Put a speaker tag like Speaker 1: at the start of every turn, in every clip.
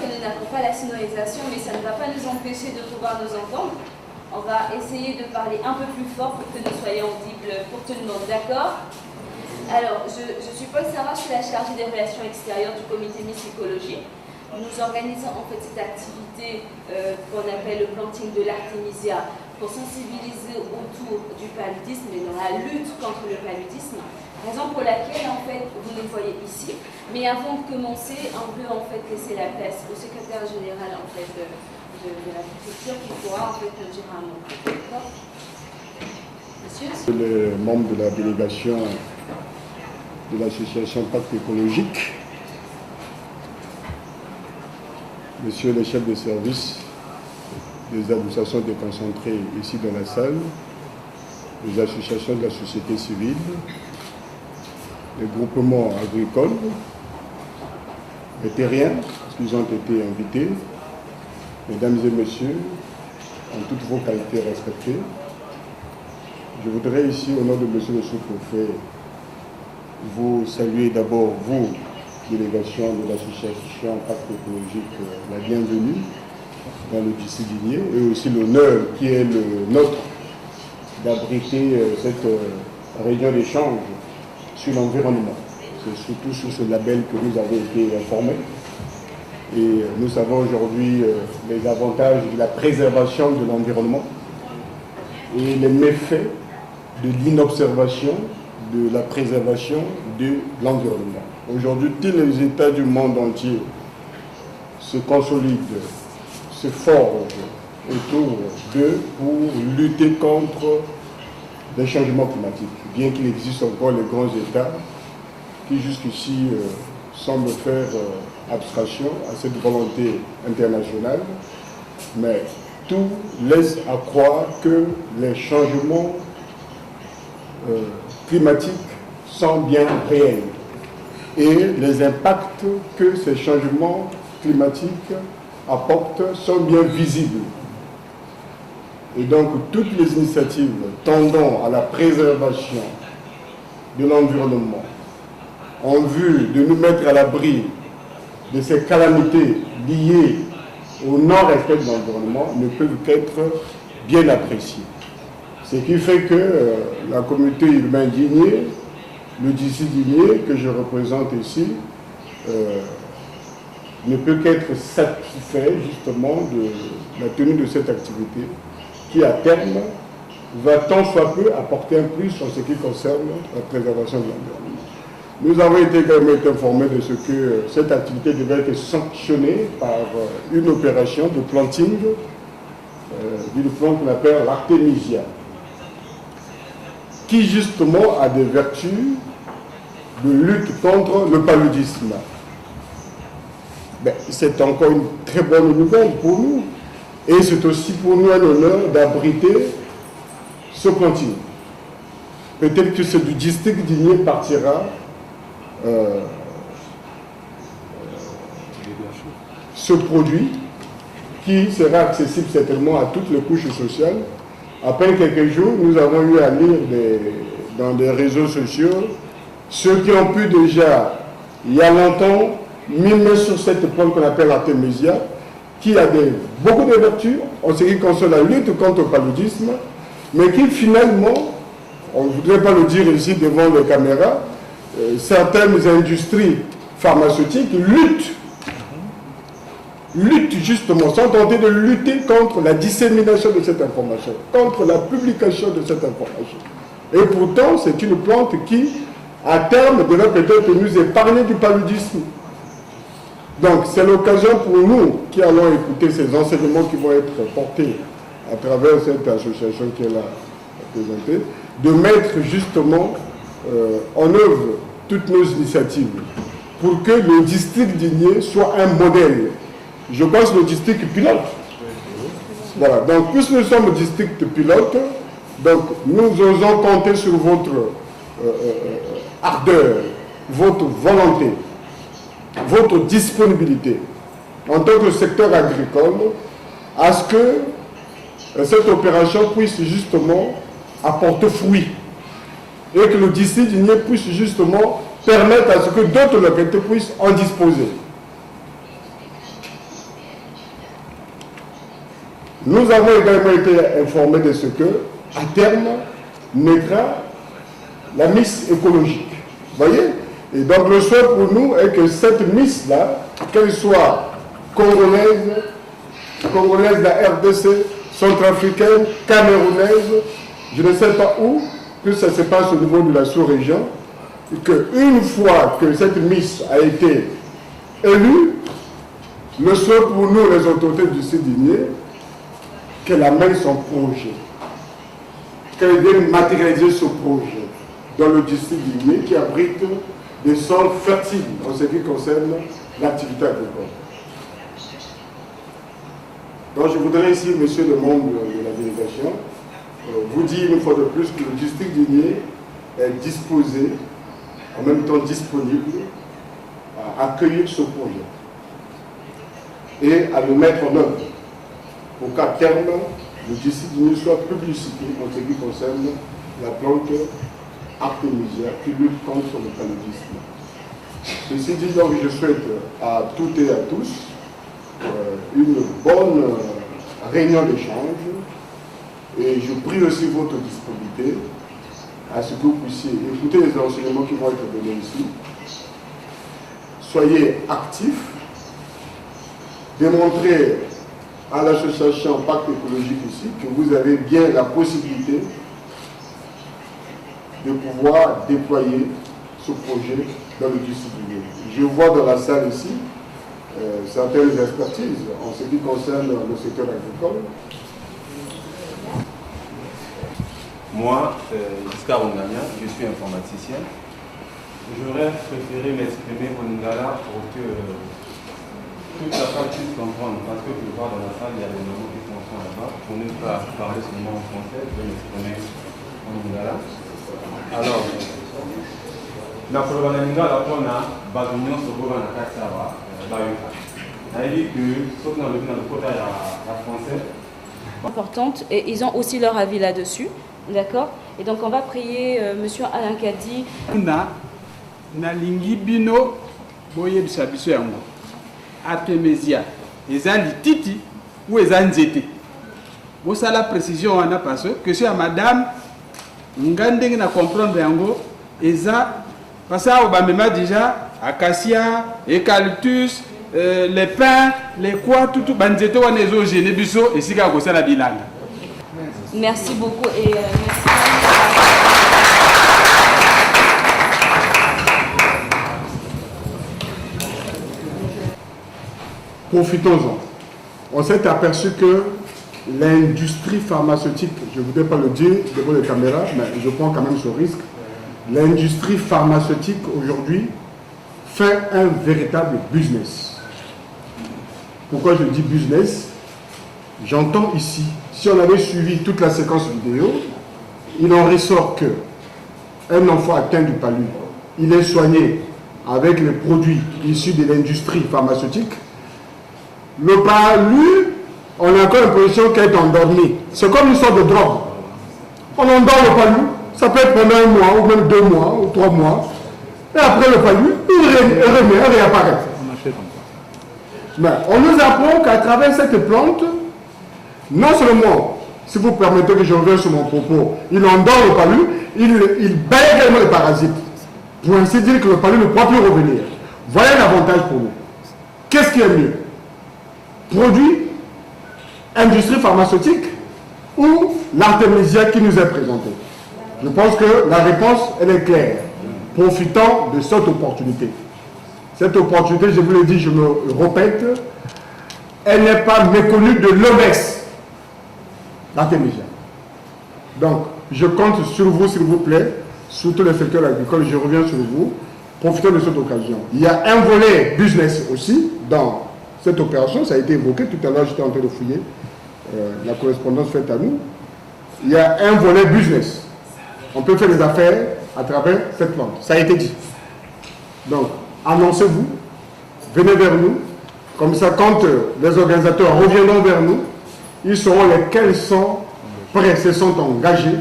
Speaker 1: Que nous n'avons pas la sonorisation, mais ça ne va pas nous empêcher de pouvoir nous entendre. On va essayer de parler un peu plus fort pour que nous soyons audibles pour tout le monde, d'accord? Alors, je suis Paul Sarah, je suis la chargée des relations extérieures du comité Miss Écologie. Nous organisons en fait cette activité qu'on appelle le planting de l'Artémisia pour sensibiliser autour du paludisme et dans la lutte contre le paludisme. Raison pour laquelle en fait vous nous voyez ici. Mais avant de commencer, on veut en fait laisser la place au secrétaire général en fait de l'agriculture qui pourra en fait nous dire un mot. D'accord? Monsieur?
Speaker 2: Les membres de la délégation de l'association Pacte écologique, monsieur le chef de service des associations déconcentrées ici dans la salle, les associations de la société civile, les groupements agricoles, les terriens, parce qu'ils ont été invités, mesdames et messieurs, en toutes vos qualités respectées, je voudrais ici, au nom de monsieur le sous-préfet, vous saluer d'abord, vous, délégation de l'association Pacte écologique, la bienvenue dans le district d'Igné, et aussi l'honneur qui est le nôtre d'abriter cette réunion d'échange sur l'environnement. C'est surtout sur ce label que nous avons été informés. Et nous savons aujourd'hui les avantages de la préservation de l'environnement et les méfaits de l'inobservation de la préservation de l'environnement. Aujourd'hui, tous les États du monde entier se consolident, se forgent autour d'eux pour lutter contre les changements climatiques. Bien qu'il existe encore les grands États qui jusqu'ici semblent faire abstraction à cette volonté internationale, mais tout laisse à croire que les changements climatiques sont bien réels et les impacts que ces changements climatiques apportent sont bien visibles. Et donc toutes les initiatives tendant à la préservation de l'environnement en vue de nous mettre à l'abri de ces calamités liées au non-respect de l'environnement ne peuvent qu'être bien appréciées. Ce qui fait que la communauté urbaine d'Igné, le district d'Igné que je représente ici, ne peut qu'être satisfait justement de la tenue de cette activité qui à terme va tant soit peu apporter un plus en ce qui concerne la préservation de l'environnement. Nous avons été également informés de ce que cette activité devait être sanctionnée par une opération de planting d'une plante qu'on appelle l'Artémisia, qui justement a des vertus de lutte contre le paludisme. C'est encore une très bonne nouvelle pour nous. Et c'est aussi pour nous un honneur d'abriter ce planting. Peut-être que c'est du district d'Igné partira ce produit qui sera accessible certainement à toutes les couches sociales. Après quelques jours, nous avons eu à lire dans des réseaux sociaux ceux qui ont pu déjà, il y a longtemps, mimer sur cette plante qu'on appelle l'Artémisia, qui a beaucoup de vertus en ce qui concerne la lutte contre le paludisme, mais qui finalement, on ne voudrait pas le dire ici devant les caméras, certaines industries pharmaceutiques luttent justement, sont tentées de lutter contre la dissémination de cette information, contre la publication de cette information. Et pourtant, c'est une plante qui, à terme, devrait peut-être nous épargner du paludisme. Donc, c'est l'occasion pour nous qui allons écouter ces enseignements qui vont être portés à travers cette association qu'elle a présentée, de mettre justement en œuvre toutes nos initiatives pour que le district d'Igné soit un modèle. Je pense le district pilote. Voilà, donc puisque nous sommes district pilote, donc nous osons compter sur votre ardeur, votre volonté, votre disponibilité en tant que secteur agricole à ce que cette opération puisse justement apporter fruit et que le district d'Igné puisse justement permettre à ce que d'autres localités puissent en disposer. Nous avons également été informés de ce que, à terme, naîtra la Miss écologique. Vous voyez? Et donc le souhait pour nous est que cette Miss-là, qu'elle soit congolaise de la RDC, centrafricaine, camerounaise, je ne sais pas où, que ça se passe au niveau de la sous-région, et qu'une fois que cette Miss a été élue, le souhait pour nous, les autorités du Sud-Igné, qu'elle amène son projet, qu'elle vienne matérialiser ce projet dans le district d'Igné qui abrite des sols fertiles en ce qui concerne l'activité agricole. Donc je voudrais ici, monsieur le membre de la délégation, vous dire une fois de plus que le district d'Igné est disposé, en même temps disponible, à accueillir ce projet et à le mettre en œuvre pour qu'à terme, le district d'Igné soit publicité en ce qui concerne la plante Artemisia qui lutte contre le paludisme. Ceci dit, donc, je souhaite à toutes et à tous une bonne réunion d'échange et je prie aussi votre disponibilité à ce que vous puissiez écouter les enseignements qui vont être donnés ici. Soyez actifs, démontrez à l'association Pacte écologique ici que vous avez bien la possibilité de pouvoir déployer ce projet dans le district d'Igné. Je vois dans la salle ici certaines expertises en ce qui concerne le secteur agricole.
Speaker 3: Moi, Giscard Ongania, je suis informaticien. J'aurais préféré m'exprimer en lingala pour que toute la salle puisse comprendre, parce que je vois dans la salle, il y a des gens qui sont là-bas. Pour ne pas parler seulement en français, je vais m'exprimer en lingala. Alors, la problème de lingala, on a besoin de se voir dans la Kassava, elle dit que, sauf dans le côté français,
Speaker 1: importante et ils ont aussi leur avis là-dessus, d'accord? Et donc on va prier Monsieur Alain Kadi.
Speaker 4: Na lingi bino boye bisabiso yango Artemisia eza lititi ou eza nzete bosa la précision wana parce que c'est à madame ngandenge na comprendre yango eza parce que obamema déjà acacia eucalyptus les pins les quoi tout banzete wana ezo gêner biso esika ko sala bilanga.
Speaker 1: Merci beaucoup et merci.
Speaker 2: Profitons-en. On s'est aperçu que l'industrie pharmaceutique, je ne voudrais pas le dire devant les caméras, mais je prends quand même ce risque, l'industrie pharmaceutique aujourd'hui fait un véritable business. Pourquoi je dis business? J'entends ici, si on avait suivi toute la séquence vidéo, il en ressort que un enfant atteint du palu, il est soigné avec les produits issus de l'industrie pharmaceutique. Le palu, on a encore l'impression qu'elle est endormie. C'est comme une sorte de drogue. On endort le palu, ça peut être pendant un mois, ou même 2 mois, ou 3 mois. Et après le palu, il réapparaît. Mais on nous apprend qu'à travers cette plante, non seulement, si vous permettez que je revienne sur mon propos, il endort le palu, il baille également les parasites. Pour ainsi dire que le palu ne pourra plus revenir. Voilà l'avantage pour nous. Qu'est-ce qui est mieux? Produit, industrie pharmaceutique ou l'artémisia qui nous est présentée? Je pense que la réponse, elle est claire. Profitons de cette opportunité. Cette opportunité, je vous le dis, je me répète, elle n'est pas méconnue de l'OMS. Artémisia. Donc, je compte sur vous, s'il vous plaît, sur tous les secteurs agricoles, je reviens sur vous. Profitons de cette occasion. Il y a un volet business aussi dans cette opération, ça a été évoqué tout à l'heure, j'étais en train de fouiller la correspondance faite à nous. Il y a un volet business. On peut faire des affaires à travers cette vente, ça a été dit. Donc, annoncez-vous, venez vers nous, comme ça quand les organisateurs reviendront vers nous, ils sauront lesquels sont prêts, se sont engagés.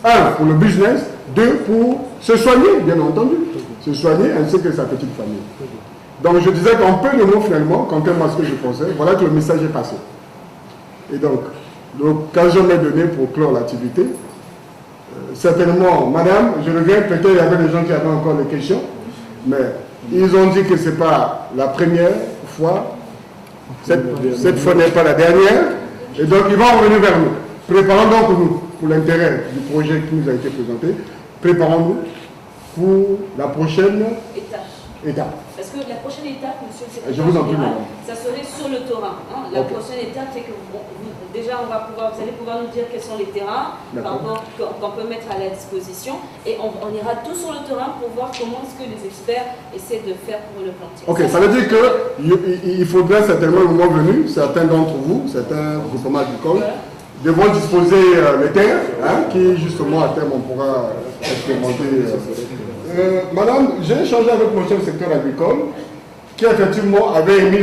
Speaker 2: Un, pour le business, deux, pour se soigner, bien entendu. Se soigner ainsi que sa petite famille. Donc je disais qu'en peu de mots finalement, contrairement à ce que je pensais, voilà que le message est passé. Et donc, l'occasion m'est donnée pour clore l'activité. Certainement, madame, je reviens, peut-être il y avait des gens qui avaient encore des questions, mais ils ont dit que ce n'est pas la première fois, cette fois n'est pas la dernière, et donc ils vont revenir vers nous. Préparons donc nous, pour l'intérêt du projet qui nous a été présenté, préparons-nous pour la prochaine étape.
Speaker 1: Parce que la prochaine étape, monsieur le secrétaire
Speaker 2: Je vous en prie,
Speaker 1: général,
Speaker 2: madame.
Speaker 1: ça serait sur le terrain. Hein. La prochaine étape, c'est que déjà, vous allez pouvoir nous dire quels sont les terrains qu'on peut mettre à la disposition. Et on ira tout sur le terrain pour voir comment est-ce que les experts essaient de faire pour le planter.
Speaker 2: Ok, ça veut dire qu'il faudrait certainement, le moment venu, certains d'entre vous, certains groupements agricoles, devront disposer les terres, qui justement à terme on pourra expérimenter. Madame, j'ai échangé avec mon chef du secteur agricole qui effectivement avait émis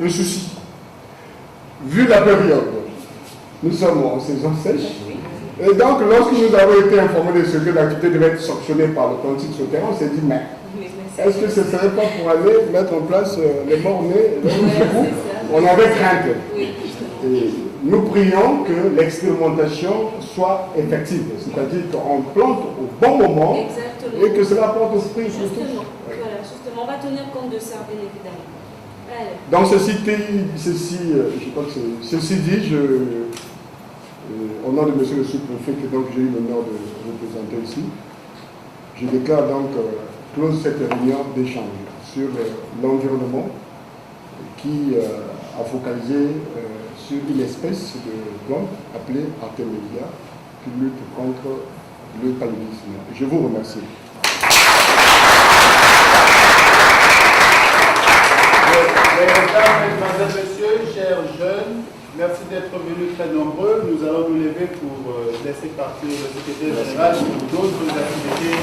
Speaker 2: le souci. Vu la période, nous sommes en saison sèche, et donc lorsque nous avons été informés de ce que l'activité devait être sanctionnée par le planting sur le terrain, on s'est dit, mais est-ce que ce ne serait pas pour aller mettre en place les morts-nés? On avait crainte. Et nous prions que l'expérimentation soit effective, c'est-à-dire qu'on plante au bon moment. Exactement. Et que cela porte au fruit pour tous.
Speaker 1: Voilà, justement, on va tenir compte de ça, bien évidemment. Allez.
Speaker 2: Donc ceci dit, au nom de monsieur le sous-préfet, que donc j'ai eu l'honneur de vous présenter ici, je déclare donc close cette réunion d'échange sur l'environnement qui a focalisé sur une espèce de plante appelée Artémisia qui lutte contre le paludisme. Je vous remercie.
Speaker 4: Mesdames, messieurs, chers jeunes, merci d'être venus très nombreux. Nous allons nous lever pour laisser partir le secrétaire général pour d'autres activités.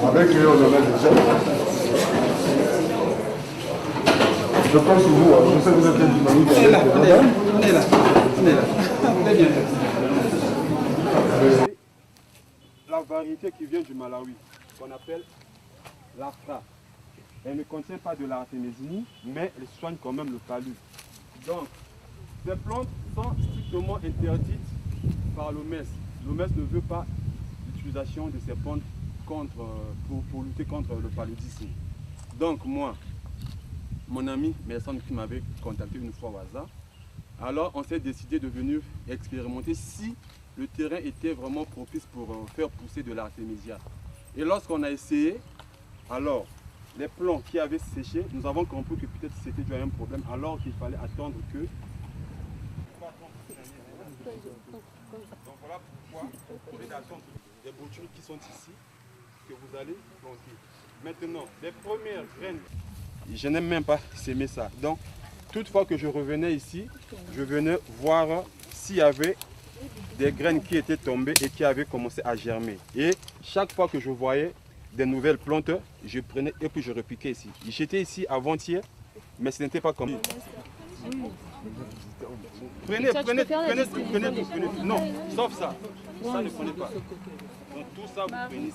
Speaker 2: Avec eux, on avait déjà. Je pense que vous, je sais que vous êtes bien dynamique.
Speaker 4: On est là. Très bien. La variété qui vient du Malawi, qu'on appelle l'Afra, elle ne contient pas de l'artémisie, mais elle soigne quand même le palud. Donc, ces plantes sont strictement interdites par l'OMS. L'OMS ne veut pas l'utilisation de ces plantes pour lutter contre le paludisme. Donc moi, mon ami Merson qui m'avait contacté une fois au hasard, alors on s'est décidé de venir expérimenter si le terrain était vraiment propice pour faire pousser de l'artémisia. Et lorsqu'on a essayé, alors les plants qui avaient séché, nous avons compris que peut-être c'était dû à un problème, alors qu'il fallait attendre que... Donc voilà pourquoi vous allez attendre les boutures qui sont ici, que vous allez planter. Maintenant, les premières graines, je n'aime même pas s'aimer ça. Donc, toutefois que je revenais ici, je venais voir s'il y avait des graines qui étaient tombées et qui avaient commencé à germer. Et chaque fois que je voyais des nouvelles plantes, je prenais et puis je repiquais ici. J'étais ici avant-hier, mais ce n'était pas comme ça. Prenez. Non, sauf ça. Ça ne prenez pas. Donc tout ça, vous prenez.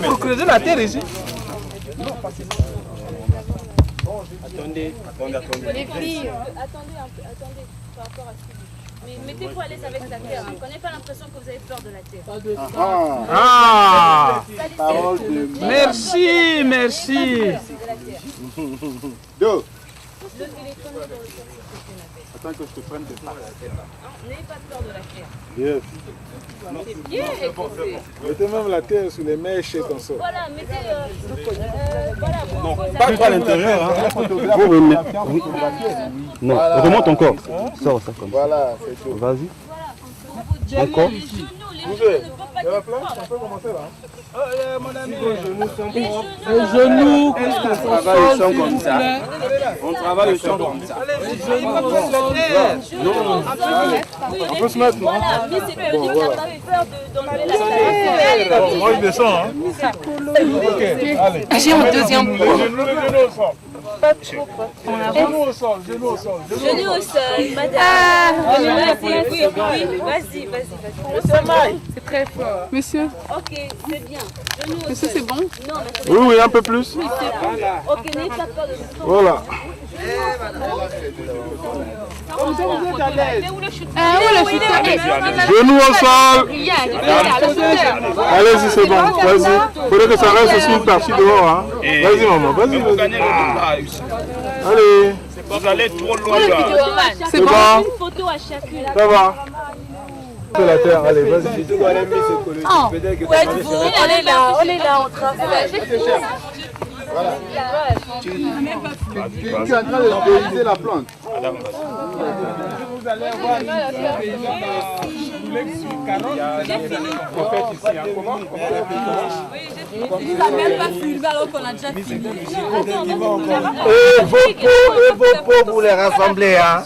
Speaker 5: Pour creuser la terre ici.
Speaker 3: Attendez.
Speaker 1: Les filles, attendez par rapport à ce que vous dites. Mais mettez-vous à l'aise avec la terre. Hein. On n'ait pas l'impression que vous avez peur de la terre.
Speaker 5: Merci.
Speaker 1: Deux.
Speaker 4: important que je te prenne tes parts.
Speaker 1: N'ayez pas peur de la terre.
Speaker 6: Yes.
Speaker 1: C'est bien, écoutez.
Speaker 6: Mettez même la terre sur les mèches comme ça.
Speaker 1: Voilà, mettez voilà,
Speaker 3: Non, pas trop à l'intérieur. Hein.
Speaker 7: Oui. Non, remonte encore. Sors ça comme ça.
Speaker 6: Voilà, c'est tout.
Speaker 7: Vas-y.
Speaker 1: Encore.
Speaker 7: Encore.
Speaker 1: Les genoux ne peuvent pas
Speaker 6: Il y a la planche, on peut commencer là.
Speaker 5: Les genoux,
Speaker 3: On travaille le champ comme ça. On travaille le champ comme ça.
Speaker 6: On peut se mettre, non?
Speaker 1: Voilà, mais c'est pas on n'a pas peur d'enlever la terre.
Speaker 6: Bon, moi je descends. Hein. Ok, allez.
Speaker 5: j'ai un deuxième
Speaker 6: Les genoux au sol. Genoux au sol, genoux au sol.
Speaker 1: Genoux au sol, madame. Vas-y.
Speaker 5: C'est très fort. Monsieur,
Speaker 1: Ok, c'est bien. Genoux au
Speaker 5: monsieur
Speaker 1: sol.
Speaker 5: c'est bon?
Speaker 1: Non, mais c'est
Speaker 6: Oui, oui, un peu plus.
Speaker 1: Ok, n'ayez pas peur de ça.
Speaker 6: Voilà. Genoux au sol. Allez-y, c'est bon. Vas-y. Faudrait que ça reste aussi une partie dehors. Hein. Vas-y, maman. Vas-y. Allez.
Speaker 3: Vous allez trop loin là.
Speaker 6: C'est bon.
Speaker 1: Une photo à chacune.
Speaker 6: Ça va. Fais la terre. Allez, vas-y.
Speaker 1: Où êtes-vous? On est là, on travaille.
Speaker 6: Tu es en train de déliser la plante.
Speaker 4: Vous allez avoir une sur carotte.
Speaker 1: J'ai fini.
Speaker 4: En fait, ici, hein. Comment
Speaker 1: Il n'a même pas filmé alors qu'on a déjà filmé.
Speaker 7: Et vos pots, vous les rassemblez, hein.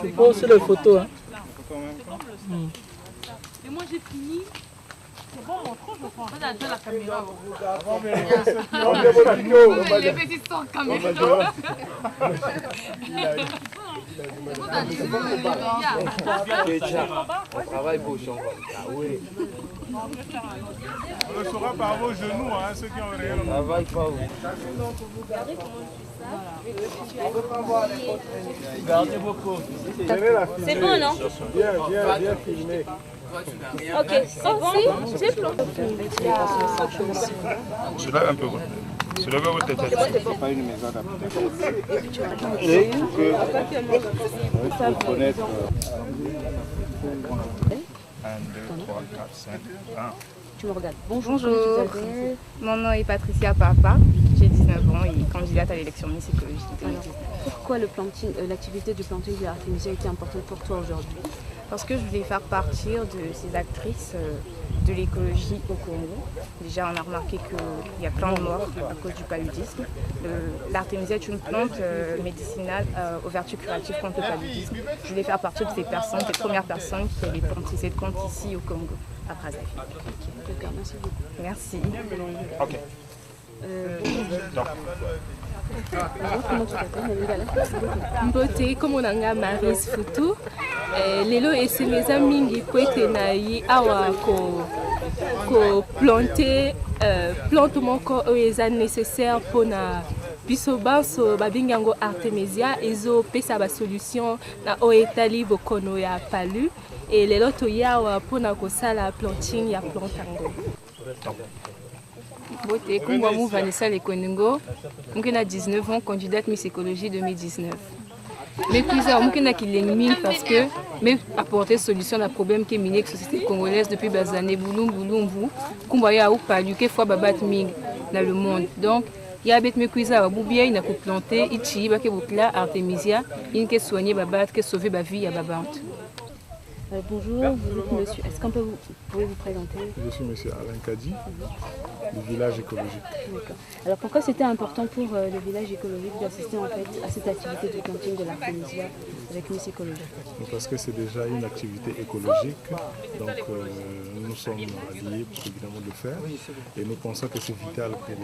Speaker 5: C'est pas aussi les photos. Hein.
Speaker 1: Et moi j'ai fini. C'est bon, mon trop, je crois. On a déjà la caméra. Les petits sont caméra.
Speaker 7: On travaille beau champ. Ah oui.
Speaker 6: On le saura par vos genoux, hein, ceux qui ont réellement.
Speaker 7: Travaille pas vous. Gardez vos pots.
Speaker 1: C'est bon, non?
Speaker 6: Bien filmé.
Speaker 1: Ok, c'est bon. C'est bon.
Speaker 6: Celui-là un peu. Celui-là va être pas une maison d'habitation. Il faut connaître. 1, 2, 3, 4, 5, 1.
Speaker 1: Tu me regardes.
Speaker 8: Bonjour, mon nom est Patricia Papa, j'ai 19 ans et candidate à l'élection Miss Écologie.
Speaker 1: Pourquoi l'activité du planting de l'Artémisia était importante pour toi aujourd'hui?
Speaker 8: Parce que je voulais faire partir de ces actrices de l'écologie au Congo. Déjà, on a remarqué qu'il y a plein de morts à cause du paludisme. L'Artémisia est une plante médicinale aux vertus curatives contre le paludisme. Je voulais faire partie de ces personnes, ces premières personnes qui allaient planter cette plante ici au Congo, à Brazzaville.
Speaker 1: D'accord, merci beaucoup.
Speaker 8: Merci.
Speaker 6: Ok.
Speaker 1: Comment tu t'appelles, Nalingala?
Speaker 9: Mbote komonanga Marise Futu lelo esemeza mingi po ete na ye awa ko planter plante moko oyo eza nécessaire mpona biso banso babengi yango Artémisia ezopesa basolution na oyo etali bokono ya palu e lelo toya awa mpona kosala planting ya plante yango.
Speaker 8: Beauté, comme moi, Vanessa Lekoningo, je a 19 ans, candidate Miss Écologie 2019. Mais puis, je suis parce que je apporter solution à problème qui est la société congolaise depuis des années. Bouloum, comme vous voyez, quelques fois, dans le monde. Donc, il y a des gens qui ont planté, ils ont Artémisia, ils ont soigné, ils ont sauvé la vie.
Speaker 1: Bonjour, vous êtes monsieur. Est-ce qu'on peut pouvez vous présenter?
Speaker 6: Je suis monsieur Alain Kadi, du village écologique.
Speaker 1: D'accord. Alors pourquoi c'était important pour le village écologique d'assister en fait à cette activité de planting de l'Artémisia avec Miss Écologie?
Speaker 6: Parce que c'est déjà une activité écologique, donc nous sommes liés pour évidemment le faire et nous pensons que c'est vital pour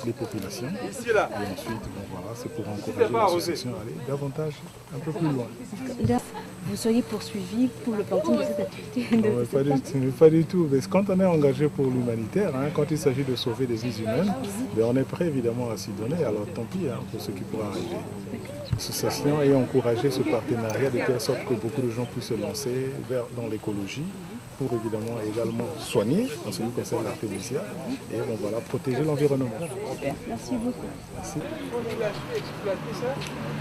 Speaker 6: les populations. Et ensuite, voilà, c'est pour encourager l'association à aller davantage, un peu plus loin.
Speaker 1: Vous soyez poursuivi pour le planting de cette activité?
Speaker 6: Non, pas du tout. Mais quand on est engagé pour l'humanitaire, hein, quand il s'agit de sauver des vies humaines, ben on est prêt évidemment à s'y donner. Alors tant pis hein, pour ce qui pourra arriver. L'association et encourager ce partenariat de telle sorte que beaucoup de gens puissent se lancer dans l'écologie pour évidemment également soigner en ce qui concerne l'artémisia et bon, voilà, protéger l'environnement.
Speaker 1: Merci beaucoup.
Speaker 6: Merci.
Speaker 4: Il faut exploiter ça.